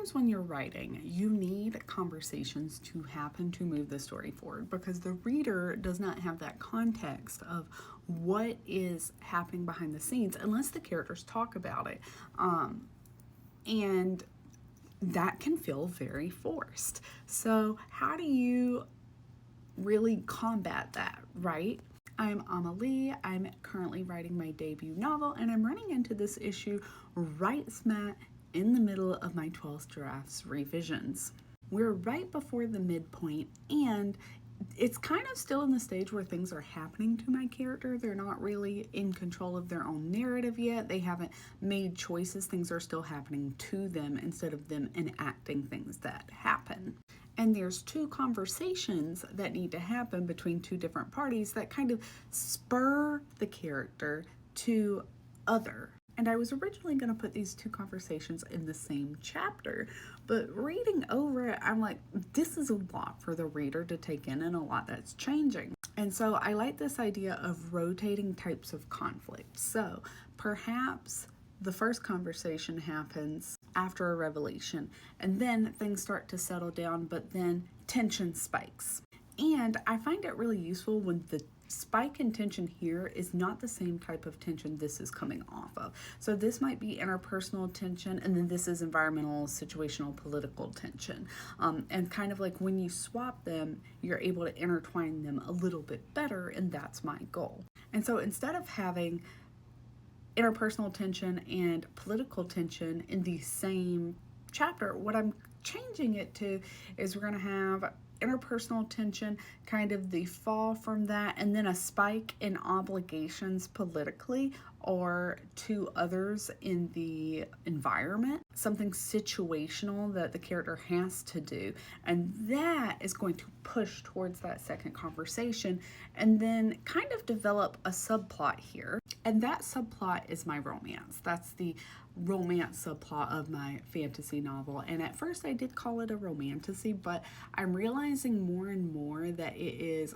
sometimes when you're writing, you need conversations to happen to move the story forward because the reader does not have that context of what is happening behind the scenes unless the characters talk about it. And that can feel very forced. So, how do you really combat that, right? I'm Amelie. I'm currently writing my debut novel, and I'm running into this issue right smack in the middle of my 12th drafts revisions. We're right before the midpoint, and it's kind of still in the stage where things are happening to my character. They're not really in control of their own narrative yet. They haven't made choices. Things are still happening to them instead of them enacting things that happen. And there's two conversations that need to happen between two different parties that kind of spur the character to other. And I was originally going to put these two conversations in the same chapter, but reading over it, I'm like, this is a lot for the reader to take in and a lot that's changing. And so I like this idea of rotating types of conflict. So perhaps the first conversation happens after a revelation, and then things start to settle down, but then tension spikes. And I find it really useful when the spike in tension here is not the same type of tension this is coming off of. So this might be interpersonal tension, and then this is environmental, situational, political tension. And kind of like when you swap them, you're able to intertwine them a little bit better, and that's my goal. And so instead of having interpersonal tension and political tension in the same chapter, what I'm changing it to is we're going to have interpersonal tension, kind of the fall from that, and then a spike in obligations politically or to others in the environment, something situational that the character has to do. And that is going to push towards that second conversation and then kind of develop a subplot here. And that subplot is my romance. That's the romance subplot of my fantasy novel. And at first I did call it a romantasy, but I'm realizing more and more that it is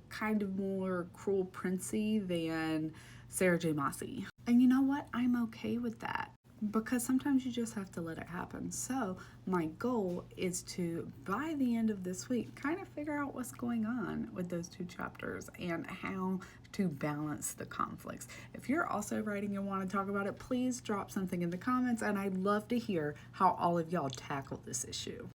kind of more cruel princey than Sarah J. Maasee. And you know what? I'm okay with that because sometimes you just have to let it happen. So my goal is to, by the end of this week, kind of figure out what's going on with those two chapters and how to balance the conflicts. If you're also writing and want to talk about it, please drop something in the comments, and I'd love to hear how all of y'all tackle this issue.